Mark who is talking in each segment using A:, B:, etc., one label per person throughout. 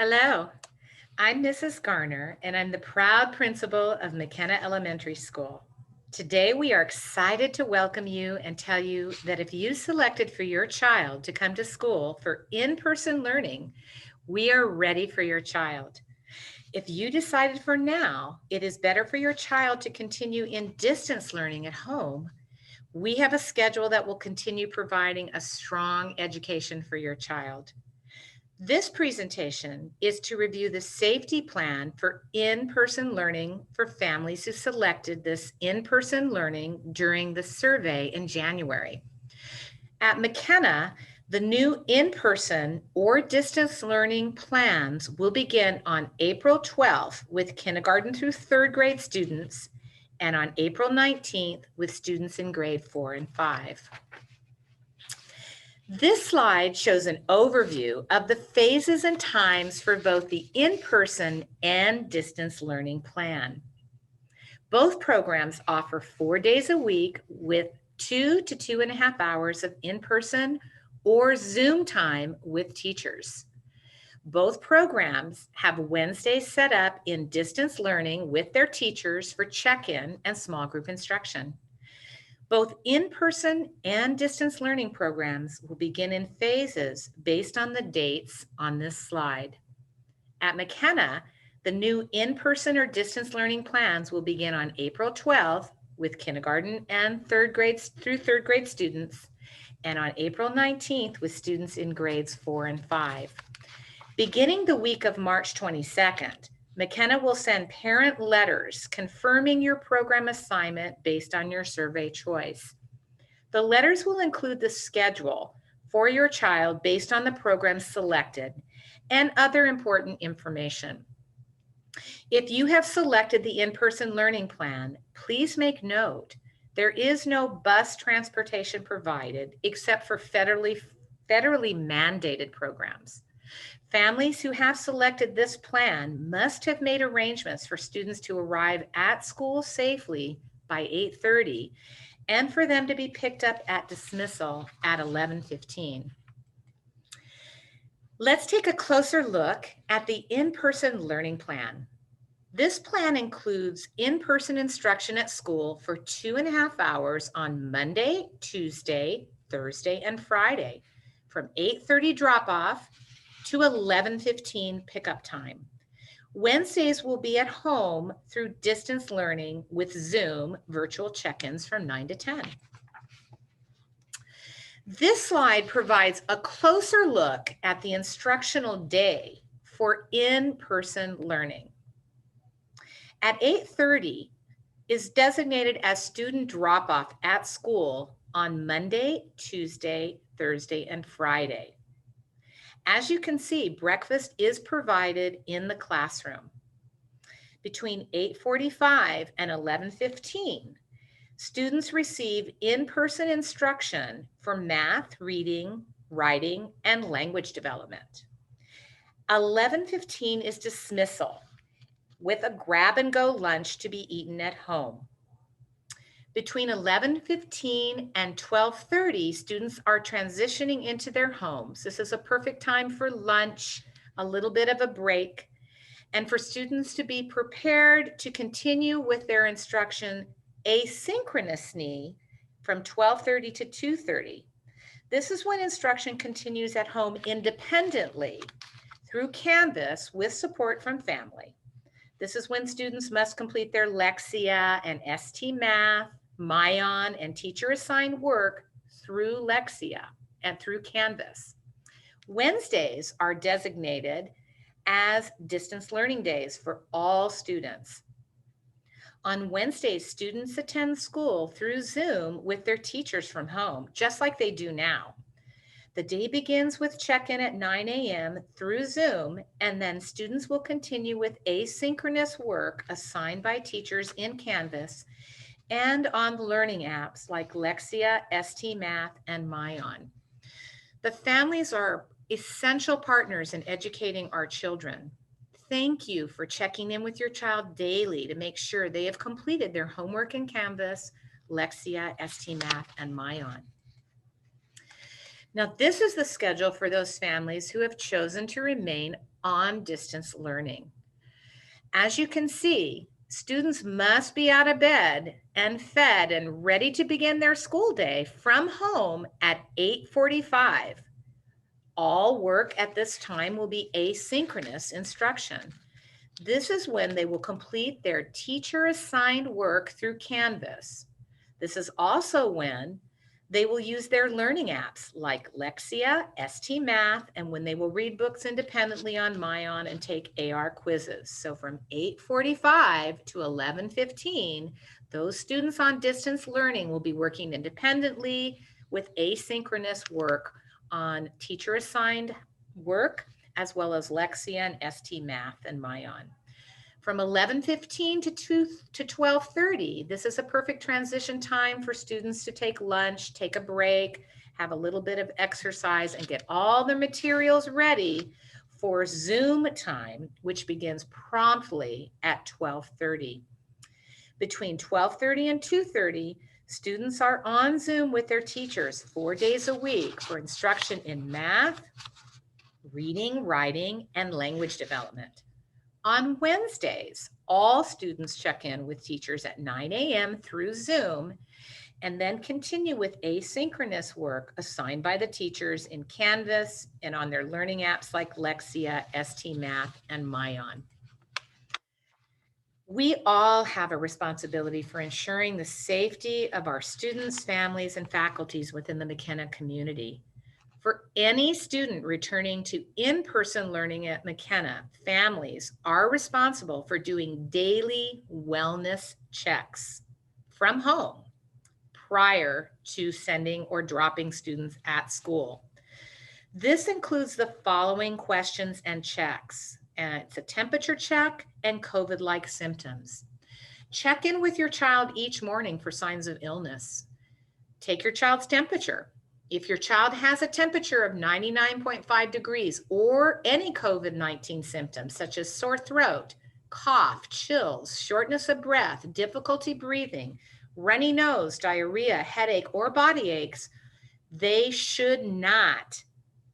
A: Hello, I'm Mrs. Garner, and I'm the proud principal of McKinna Elementary School. Today, we are excited to welcome you and tell you that if you selected for your child to come to school for in-person learning, we are ready for your child. If you decided for now it is better for your child to continue in distance learning at home, we have a schedule that will continue providing a strong education for your child. This presentation is to review the safety plan for in-person learning for families who selected this in-person learning during the survey in January. At McKinna, the new in-person or distance learning plans will begin on April 12th with kindergarten through third grade students and on April 19th with students in grade 4 and 5. This slide shows an overview of the phases and times for both the in-person and distance learning plan. Both programs offer 4 days a week with 2 to 2.5 hours of in-person or Zoom time with teachers. Both programs have Wednesdays set up in distance learning with their teachers for check-in and small group instruction. Both in-person and distance learning programs will begin in phases based on the dates on this slide. At McKinna, the new in-person or distance learning plans will begin on April 12th with kindergarten and third grade students, and on April 19th with students in grades 4 and 5. Beginning the week of March 22nd, McKinna will send parent letters confirming your program assignment based on your survey choice. The letters will include the schedule for your child based on the program selected and other important information. If you have selected the in-person learning plan, please make note there is no bus transportation provided except for federally mandated programs. Families who have selected this plan must have made arrangements for students to arrive at school safely by 8:30 and for them to be picked up at dismissal at 11:15. Let's take a closer look at the in-person learning plan. This plan includes in-person instruction at school for 2.5 hours on Monday, Tuesday, Thursday, and Friday from 8:30 drop-off to 11:15 pickup time. Wednesdays will be at home through distance learning with Zoom virtual check-ins from 9 to 10. This slide provides a closer look at the instructional day for in-person learning. At 8:30 is designated as student drop-off at school on Monday, Tuesday, Thursday, and Friday. As you can see, breakfast is provided in the classroom. Between 8:45 and 11:15, students receive in-person instruction for math, reading, writing, and language development. 11:15 is dismissal with a grab-and-go lunch to be eaten at home. Between 11:15 and 12:30, students are transitioning into their homes. This is a perfect time for lunch, a little bit of a break, and for students to be prepared to continue with their instruction asynchronously from 12:30 to 2:30. This is when instruction continues at home independently through Canvas with support from family. This is when students must complete their Lexia and ST Math, Mayan, and teacher-assigned work through Lexia and through Canvas. Wednesdays are designated as distance learning days for all students. On Wednesdays, students attend school through Zoom with their teachers from home, just like they do now. The day begins with check-in at 9 a.m. through Zoom, and then students will continue with asynchronous work assigned by teachers in Canvas and on learning apps like Lexia, ST Math, and Mayan. The families are essential partners in educating our children. Thank you for checking in with your child daily to make sure they have completed their homework in Canvas, Lexia, ST Math, and Mayan. Now, this is the schedule for those families who have chosen to remain on distance learning. As you can see, students must be out of bed and fed and ready to begin their school day from home at 8:45. All work at this time will be asynchronous instruction. This is when they will complete their teacher-assigned work through Canvas. This is also when they will use their learning apps like Lexia, ST Math, and when they will read books independently on Myon and take AR quizzes. So from 8:45 to 11:15, those students on distance learning will be working independently with asynchronous work on teacher-assigned work, as well as Lexia and ST Math and Myon. From 11:15 to 12:30, this is a perfect transition time for students to take lunch, take a break, have a little bit of exercise, and get all the materials ready for Zoom time, which begins promptly at 12:30. Between 12:30 and 2:30, students are on Zoom with their teachers 4 days a week for instruction in math, reading, writing, and language development. On Wednesdays, all students check in with teachers at 9 a.m. through Zoom and then continue with asynchronous work assigned by the teachers in Canvas and on their learning apps like Lexia, ST Math, and Myon. We all have a responsibility for ensuring the safety of our students, families, and faculties within the McKinna community. For any student returning to in-person learning at McKinna, families are responsible for doing daily wellness checks from home prior to sending or dropping students at school. This includes the following questions and checks. It's a temperature check and COVID-like symptoms. Check in with your child each morning for signs of illness. Take your child's temperature. If your child has a temperature of 99.5 degrees or any COVID-19 symptoms such as sore throat, cough, chills, shortness of breath, difficulty breathing, runny nose, diarrhea, headache, or body aches, they should not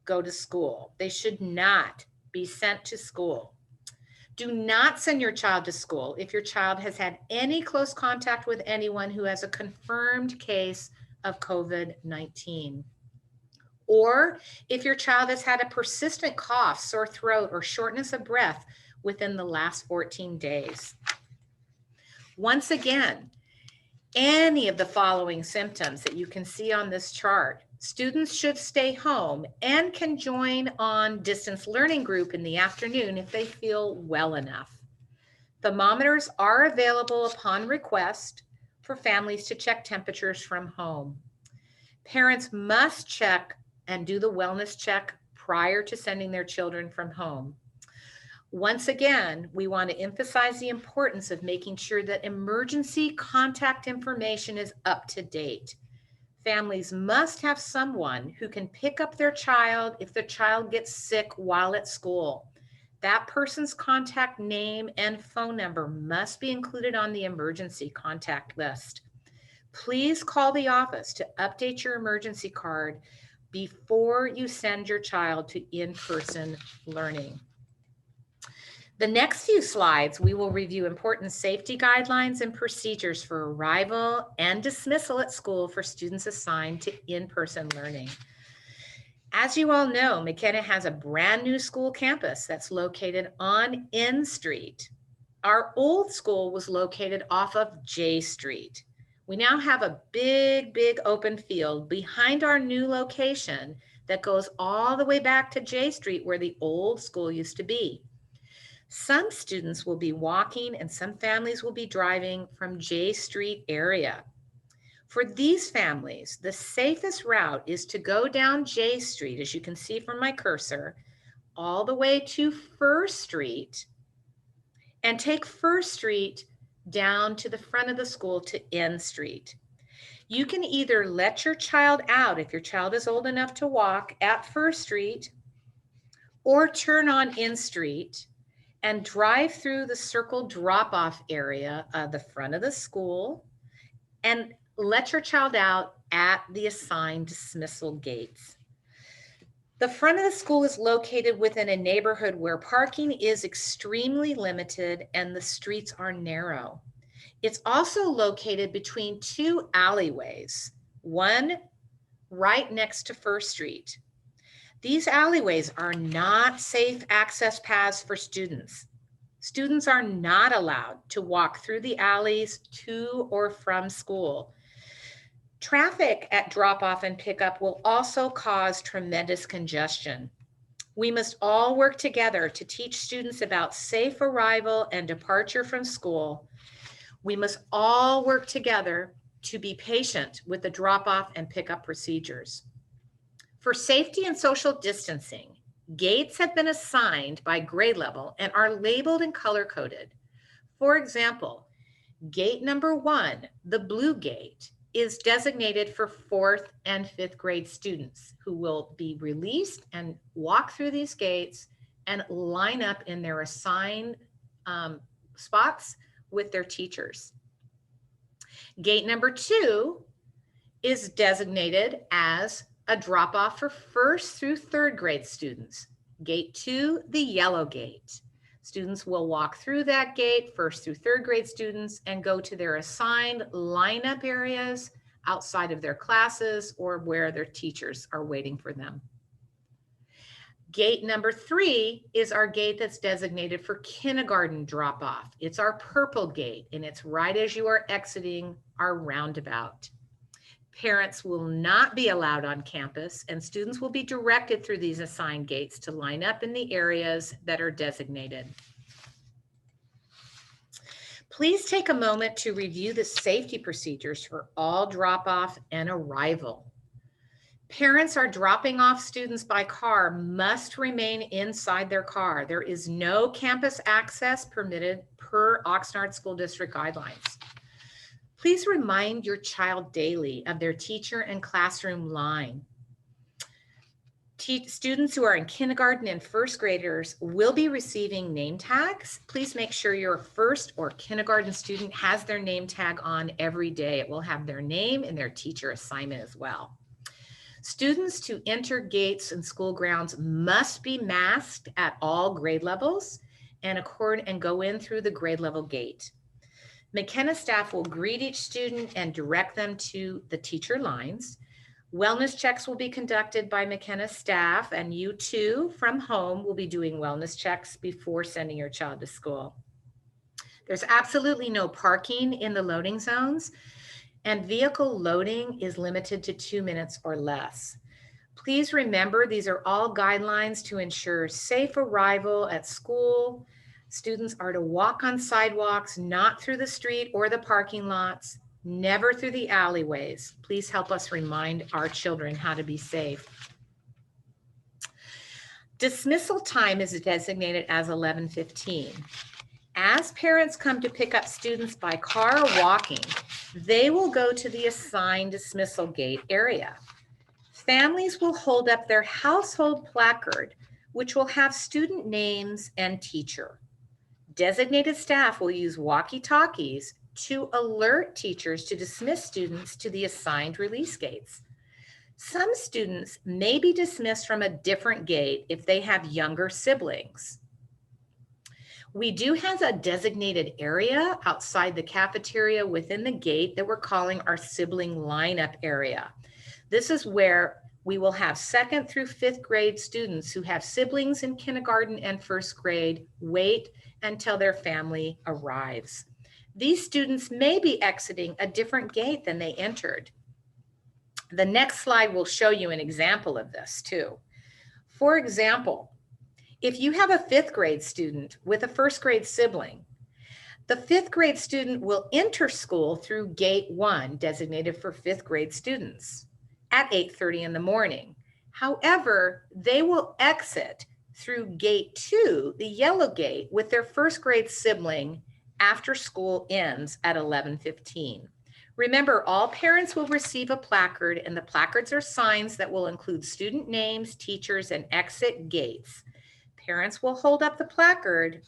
A: go to school. They should not be sent to school. Do not send your child to school if your child has had any close contact with anyone who has a confirmed case of COVID-19. Or if your child has had a persistent cough, sore throat, or shortness of breath within the last 14 days. Once again, any of the following symptoms that you can see on this chart, students should stay home and can join on distance learning group in the afternoon if they feel well enough. Thermometers are available upon request for families to check temperatures from home. Parents must check and do the wellness check prior to sending their children from home. Once again, we want to emphasize the importance of making sure that emergency contact information is up to date. Families must have someone who can pick up their child if the child gets sick while at school. That person's contact name and phone number must be included on the emergency contact list. Please call the office to update your emergency card before you send your child to in-person learning. The next few slides, we will review important safety guidelines and procedures for arrival and dismissal at school for students assigned to in-person learning. As you all know, McKinna has a brand new school campus that's located on N Street. Our old school was located off of J Street. We now have a big open field behind our new location that goes all the way back to J Street where the old school used to be. Some students will be walking and some families will be driving from J Street area. For these families, the safest route is to go down J Street, as you can see from my cursor, all the way to First Street and take First Street down to the front of the school to N Street. You can either let your child out if your child is old enough to walk at First Street or turn on N Street and drive through the circle drop-off area of the front of the school and let your child out at the assigned dismissal gates. The front of the school is located within a neighborhood where parking is extremely limited and the streets are narrow. It's also located between two alleyways, one right next to First Street. These alleyways are not safe access paths for students. Students are not allowed to walk through the alleys to or from school. Traffic at drop-off and pickup will also cause tremendous congestion. We must all work together to teach students about safe arrival and departure from school. We must all work together to be patient with the drop-off and pickup procedures. For safety and social distancing, gates have been assigned by grade level and are labeled and color-coded. For example, gate number 1, the blue gate, is designated for 4th and 5th grade students who will be released and walk through these gates and line up in their assigned spots with their teachers. Gate number 2 is designated as a drop-off for 1st through 3rd grade students. Gate 2, the yellow gate. Students will walk through that gate, 1st through 3rd grade students, and go to their assigned lineup areas outside of their classes or where their teachers are waiting for them. Gate number 3 is our gate that's designated for kindergarten drop-off. It's our purple gate, and it's right as you are exiting our roundabout. Parents will not be allowed on campus, and students will be directed through these assigned gates to line up in the areas that are designated. Please take a moment to review the safety procedures for all drop-off and arrival. Parents are dropping off students by car must remain inside their car. There is no campus access permitted per Oxnard School District guidelines. Please remind your child daily of their teacher and classroom line. Students who are in kindergarten and 1st graders will be receiving name tags. Please make sure your 1st or kindergarten student has their name tag on every day. It will have their name and their teacher assignment as well. Students to enter gates and school grounds must be masked at all grade levels and go in through the grade level gate. McKinna staff will greet each student and direct them to the teacher lines. Wellness checks will be conducted by McKinna staff, and you too from home will be doing wellness checks before sending your child to school. There's absolutely no parking in the loading zones, and vehicle loading is limited to 2 minutes or less. Please remember, these are all guidelines to ensure safe arrival at school. Students are to walk on sidewalks, not through the street or the parking lots, never through the alleyways. Please help us remind our children how to be safe. Dismissal time is designated as 11:15. As parents come to pick up students by car or walking, they will go to the assigned dismissal gate area. Families will hold up their household placard, which will have student names and teacher. Designated staff will use walkie-talkies to alert teachers to dismiss students to the assigned release gates. Some students may be dismissed from a different gate if they have younger siblings. We do have a designated area outside the cafeteria within the gate that we're calling our sibling lineup area. This is where we will have 2nd through 5th grade students who have siblings in kindergarten and 1st grade wait until their family arrives. These students may be exiting a different gate than they entered. The next slide will show you an example of this too. For example, if you have a 5th grade student with a 1st grade sibling, the 5th grade student will enter school through gate 1, designated for 5th grade students, at 8:30 in the morning. However, they will exit through gate 2, the yellow gate, with their 1st grade sibling after school ends at 11:15. Remember, all parents will receive a placard, and the placards are signs that will include student names, teachers, and exit gates. Parents will hold up the placard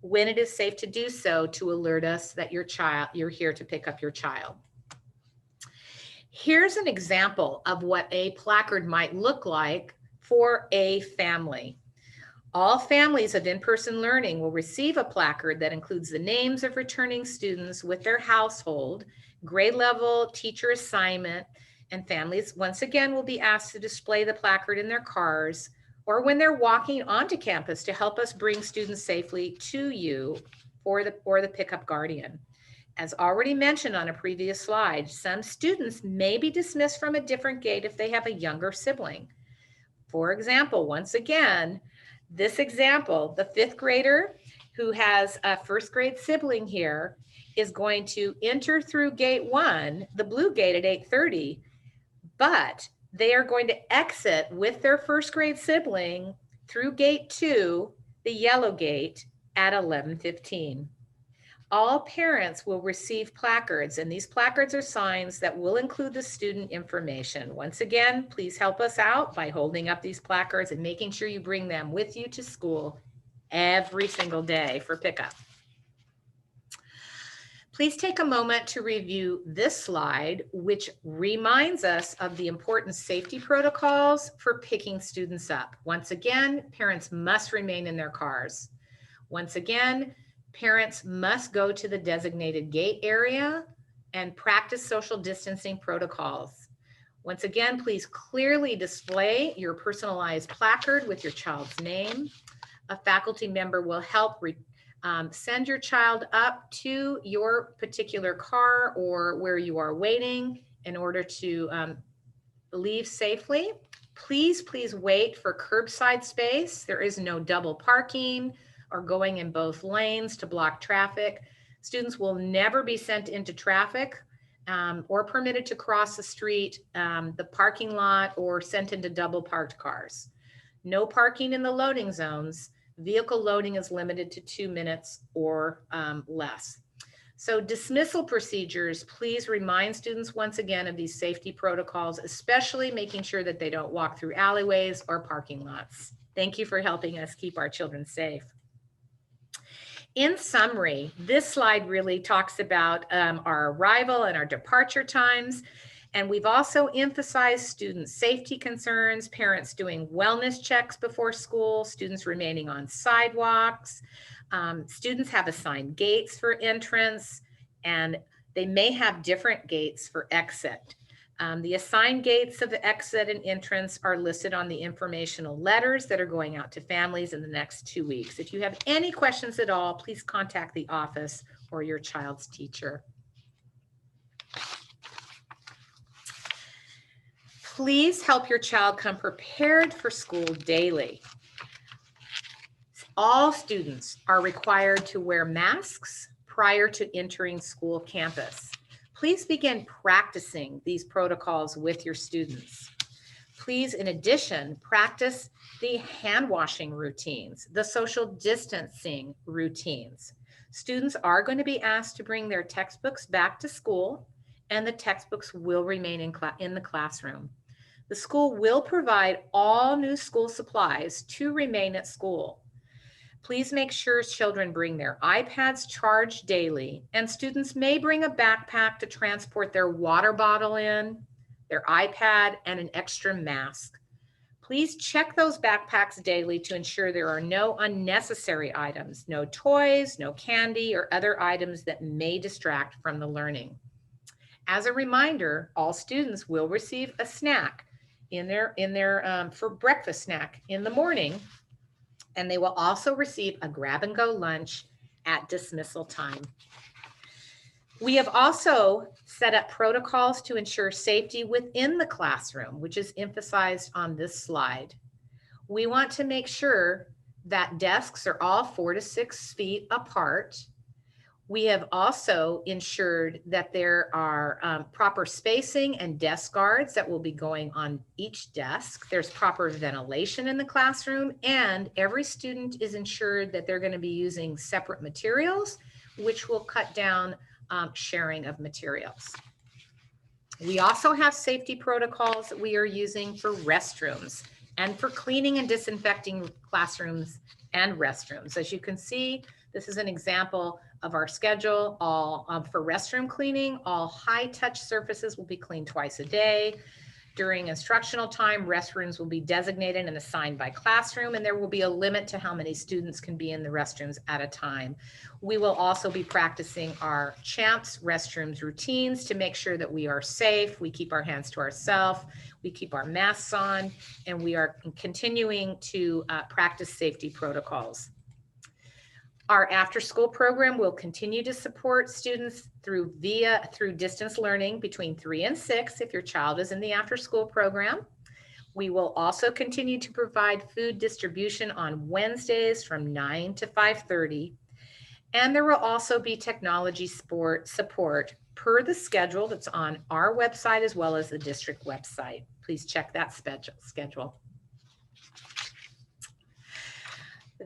A: when it is safe to do so to alert us that you're here to pick up your child. Here's an example of what a placard might look like for a family. All families of in-person learning will receive a placard that includes the names of returning students with their household, grade level, teacher assignment, and families once again will be asked to display the placard in their cars or when they're walking onto campus to help us bring students safely to you or the pickup guardian. As already mentioned on a previous slide, some students may be dismissed from a different gate if they have a younger sibling. For example, once again, this example, the fifth grader who has a first grade sibling here is going to enter through gate 1, the blue gate at 8:30, but they are going to exit with their first grade sibling through gate 2, the yellow gate, at 11:15. All parents will receive placards, and these placards are signs that will include the student information. Once again, please help us out by holding up these placards and making sure you bring them with you to school every single day for pickup. Please take a moment to review this slide, which reminds us of the important safety protocols for picking students up. Once again, parents must remain in their cars. Once again, parents must go to the designated gate area and practice social distancing protocols. Once again, please clearly display your personalized placard with your child's name. A faculty member will help send your child up to your particular car or where you are waiting in order to leave safely. Please wait for curbside space. There is no double parking or going in both lanes to block traffic. Students will never be sent into traffic or permitted to cross the street, the parking lot, or sent into double parked cars. No parking in the loading zones. Vehicle loading is limited to 2 minutes or less. So dismissal procedures, please remind students once again of these safety protocols, especially making sure that they don't walk through alleyways or parking lots. Thank you for helping us keep our children safe. In summary, this slide really talks about our arrival and our departure times. And we've also emphasized student safety concerns, parents doing wellness checks before school, students remaining on sidewalks. Students have assigned gates for entrance, and they may have different gates for exit. The assigned gates of the exit and entrance are listed on the informational letters that are going out to families in the next 2 weeks. If you have any questions at all, please contact the office or your child's teacher. Please help your child come prepared for school daily. All students are required to wear masks prior to entering school campus. Please begin practicing these protocols with your students. Please, in addition, practice the hand washing routines, the social distancing routines. Students are going to be asked to bring their textbooks back to school, and the textbooks will remain in the classroom. The school will provide all new school supplies to remain at school. Please make sure children bring their iPads charged daily, and students may bring a backpack to transport their water bottle in, their iPad, and an extra mask. Please check those backpacks daily to ensure there are no unnecessary items, no toys, no candy, or other items that may distract from the learning. As a reminder, all students will receive a snack for breakfast snack in the morning, and they will also receive a grab-and-go lunch at dismissal time. We have also set up protocols to ensure safety within the classroom, which is emphasized on this slide. We want to make sure that desks are all 4 to 6 feet apart. We have also ensured that there are proper spacing and desk guards that will be going on each desk. There's proper ventilation in the classroom, and every student is ensured that they're going to be using separate materials, which will cut down sharing of materials. We also have safety protocols that we are using for restrooms and for cleaning and disinfecting classrooms and restrooms. As you can see, this is an example of our schedule. All for restroom cleaning, all high touch surfaces will be cleaned twice a day. During instructional time, restrooms will be designated and assigned by classroom, and there will be a limit to how many students can be in the restrooms at a time. We will also be practicing our CHAMPS restrooms routines to make sure that we are safe, we keep our hands to ourselves, we keep our masks on, and we are continuing to practice safety protocols. Our after-school program will continue to support students through distance learning between 3 and 6 if your child is in the after-school program. We will also continue to provide food distribution on Wednesdays from 9 to 5:30. And there will also be technology support per the schedule that's on our website as well as the district website. Please check that schedule.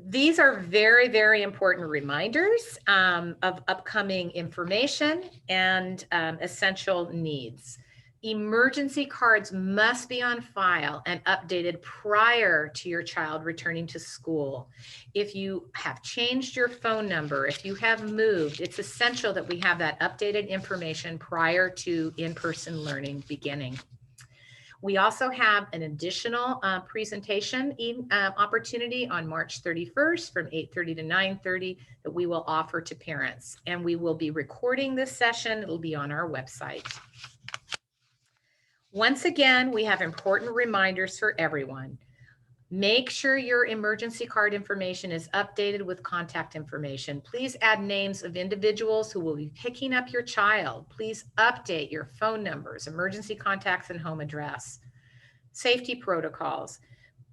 A: These are very, very important reminders of upcoming information and essential needs. Emergency cards must be on file and updated prior to your child returning to school. If you have changed your phone number, if you have moved, it's essential that we have that updated information prior to in-person learning beginning. We also have an additional presentation opportunity on March 31st from 8:30 to 9:30 that we will offer to parents. And we will be recording this session. It'll be on our website. Once again, we have important reminders for everyone. Make sure your emergency card information is updated with contact information. Please add names of individuals who will be picking up your child. Please update your phone numbers, emergency contacts, and home address. Safety protocols.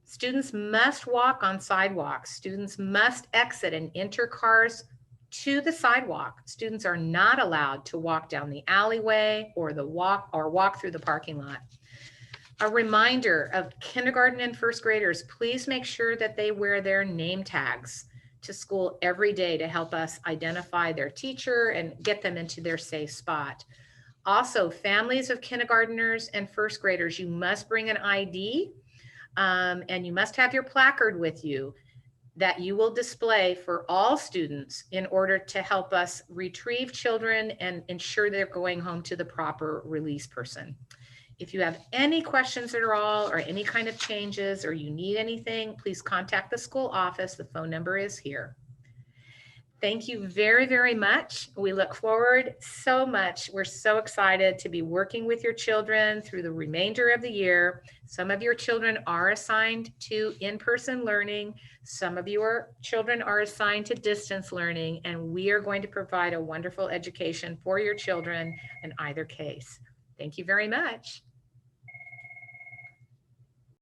A: Students must walk on sidewalks. Students must exit and enter cars to the sidewalk. Students are not allowed to walk down the alleyway or walk through the parking lot. A reminder of kindergarten and first graders, please make sure that they wear their name tags to school every day to help us identify their teacher and get them into their safe spot. Also, families of kindergartners and first graders, you must bring an ID and you must have your placard with you that you will display for all students in order to help us retrieve children and ensure they're going home to the proper release person. If you have any questions at all or any kind of changes or you need anything, please contact the school office. The phone number is here. Thank you very, very much. We look forward so much. We're so excited to be working with your children through the remainder of the year. Some of your children are assigned to in-person learning. Some of your children are assigned to distance learning, and we are going to provide a wonderful education for your children in either case. Thank you very much.